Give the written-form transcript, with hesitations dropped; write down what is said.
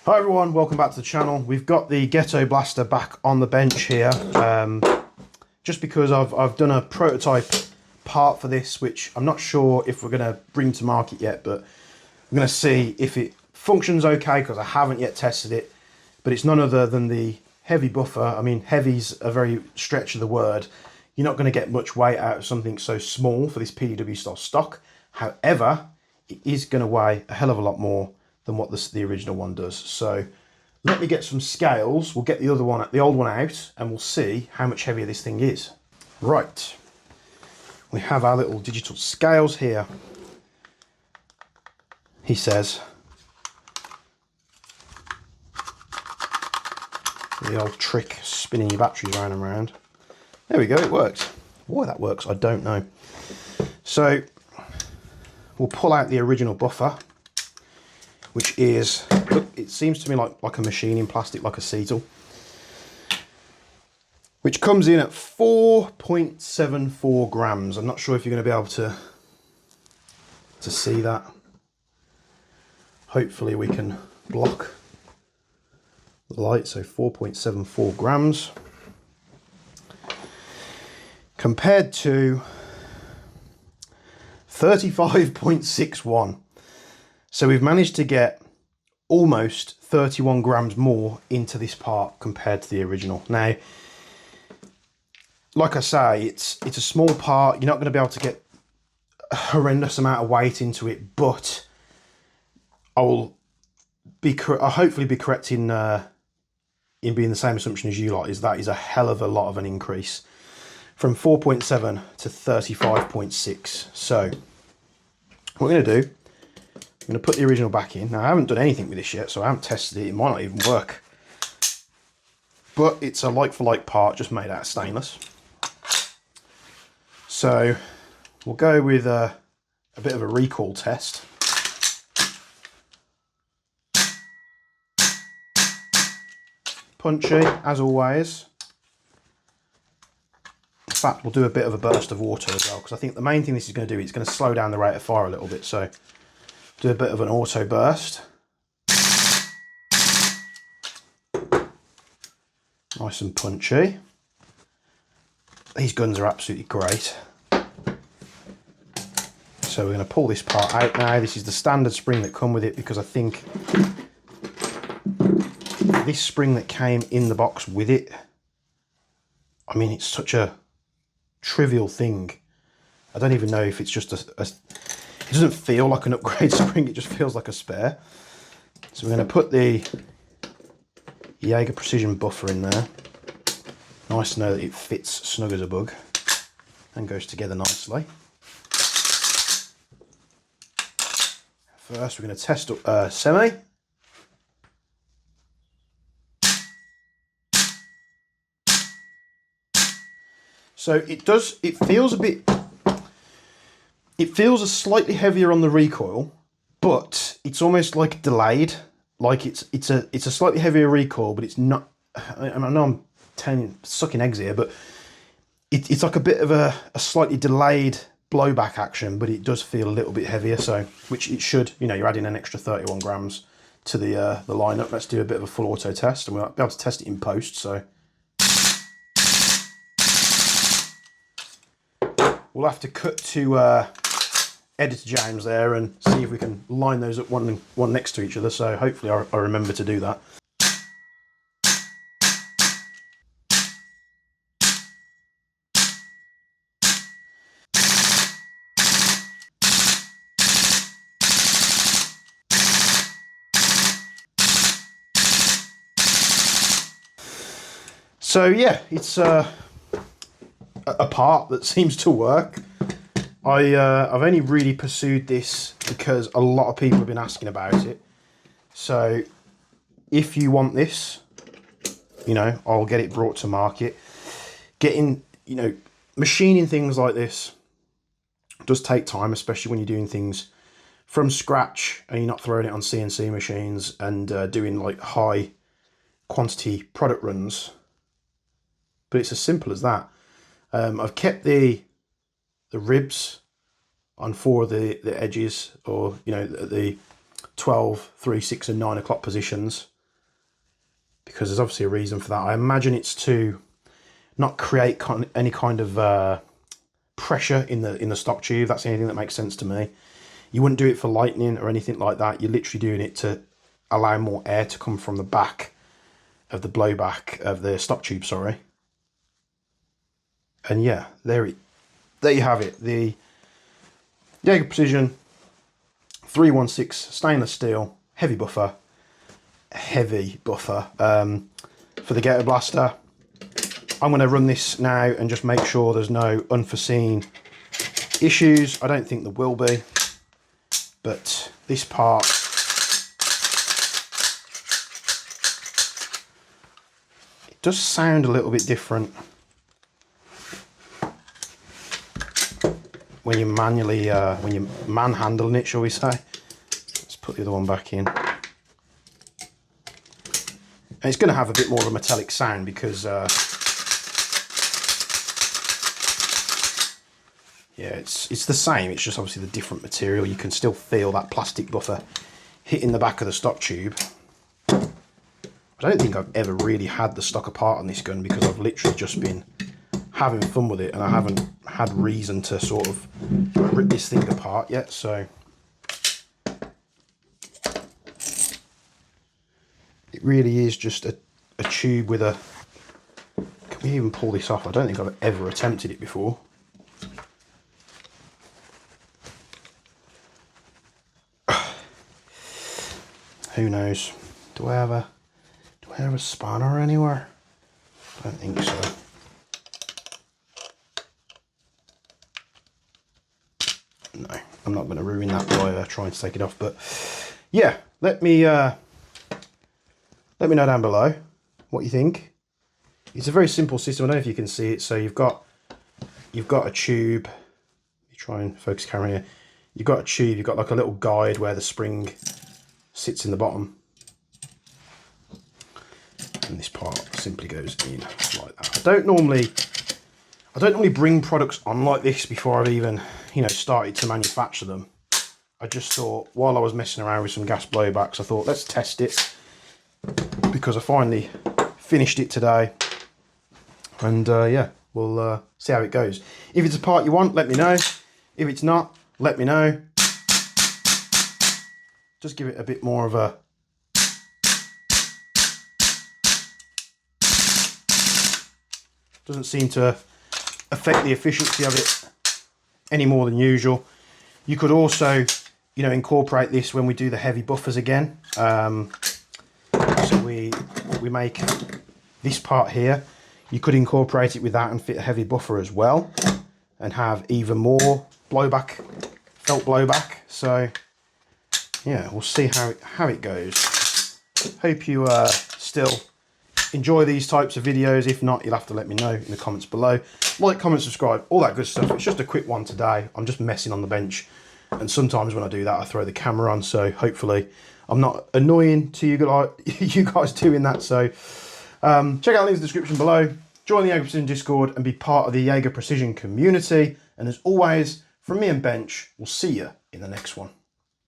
Hi everyone, welcome back to the channel. We've got the Ghetto blaster back on the bench here, just because I've done a prototype part for this, which I'm not sure if we're going to bring to market yet, but I'm going to see if it functions okay, because I haven't yet tested it. But it's none other than the heavy buffer. I mean, heavy's a very stretch of the word. You're not going to get much weight out of something so small for this PDW style stock. However, it is going to weigh a hell of a lot more than what the original one does. So let me get some scales. We'll get the old one out, and we'll see how much heavier this thing is. Right, we have our little digital scales here. He says the old trick, spinning your batteries round and round. There we go, it worked. Why that works, I don't know. So we'll pull out the original buffer, which is, look, it seems to me like a machining plastic, like acetal, which comes in at 4.74 grams. I'm not sure if you're going to be able to see that. Hopefully we can block the light. So 4.74 grams compared to 35.61. So we've managed to get almost 31 grams more into this part compared to the original. Now, like I say, it's a small part. You're not going to be able to get a horrendous amount of weight into it, but I'll hopefully be correct in being the same assumption as you lot. That is a hell of a lot of an increase from 4.7 to 35.6. So what we're going to do, I'm going to put the original back in. Now, I haven't done anything with this yet, so I haven't tested it. It might not even work. But it's a like-for-like part, just made out of stainless. So we'll go with a bit of a recall test. Punchy, as always. In fact, we'll do a bit of a burst of water as well, because I think the main thing this is going to do, it's going to slow down the rate of fire a little bit. So do a bit of an auto burst. Nice and punchy. These guns are absolutely great. So we're going to pull this part out now. This is the standard spring that come with it, because I think this spring that came in the box with it, I mean, it's such a trivial thing. I don't even know if it's just it doesn't feel like an upgrade spring, it just feels like a spare. So we're going to put the Jaeger Precision buffer in there. Nice to know that it fits snug as a bug and goes together nicely. First we're going to test up semi. So it feels a slightly heavier on the recoil, but it's almost like delayed. Like it's a slightly heavier recoil, but it's not. I know I'm sucking eggs here, but it's like a bit of a slightly delayed blowback action, but it does feel a little bit heavier. So, which it should. You know, you're adding an extra 31 grams to the lineup. Let's do a bit of a full auto test, and we'll be able to test it in post. So we'll have to cut to Editor James there and see if we can line those up one next to each other. So hopefully I remember to do that. So yeah, it's a part that seems to work. I've only really pursued this because a lot of people have been asking about it. So if you want this, you know, I'll get it brought to market. Machining things like this does take time, especially when you're doing things from scratch and you're not throwing it on CNC machines and doing like high quantity product runs. But it's as simple as that. I've kept the ribs on 4 of the edges, or you know, the 12, 3, 6 and 9 o'clock positions. because there's obviously a reason for that. I imagine it's to not create any kind of pressure in the stock tube. That's anything that makes sense to me. You wouldn't do it for lightning or anything like that. You're literally doing it to allow more air to come from the back of the blowback of the stock tube, sorry. And yeah, there you have it. The Jaeger Precision 316 stainless steel heavy buffer for the Ghetto Blaster. I'm going to run this now and just make sure there's no unforeseen issues. I don't think there will be, but this part, it does sound a little bit different when you're manually, when you're manhandling it, shall we say. Let's put the other one back in. And it's going to have a bit more of a metallic sound because, yeah, it's the same. It's just obviously the different material. You can still feel that plastic buffer hitting the back of the stock tube. I don't think I've ever really had the stock apart on this gun because I've literally just been having fun with it and I haven't had reason to sort of rip this thing apart yet. So it really is just a tube with a... Can we even pull this off? I don't think I've ever attempted it before. Who knows? Do I have a spanner anywhere? I don't think so. No, I'm not going to ruin that by trying to take it off. But yeah, let me know down below what you think. It's a very simple system. I don't know if you can see it. So you've got a tube. You try and focus camera here. You've got a tube. You've got like a little guide where the spring sits in the bottom, and this part simply goes in like that. I don't normally bring products on like this before I've even, you know, started to manufacture them. I just thought, while I was messing around with some gas blowbacks, I thought let's test it, because I finally finished it today, and yeah, we'll see how it goes. If it's a part you want, let me know. If it's not, let me know. Just give it a bit more of a... Doesn't seem to affect the efficiency of it any more than usual. You could also, you know, incorporate this when we do the heavy buffers again. So we make this part here. You could incorporate it with that and fit a heavy buffer as well, and have even more blowback, felt blowback. So yeah, we'll see how it goes. Hope you still enjoy these types of videos. If not, you'll have to let me know in the comments below. Like, comment, subscribe, all that good stuff. It's just a quick one today. I'm just messing on the bench, and sometimes when I do that, I throw the camera on. So hopefully I'm not annoying to you guys doing that. So check out the links in the description below. Join the Jaeger Precision Discord and be part of the Jaeger Precision community. And as always, from me and Bench, we'll see you in the next one.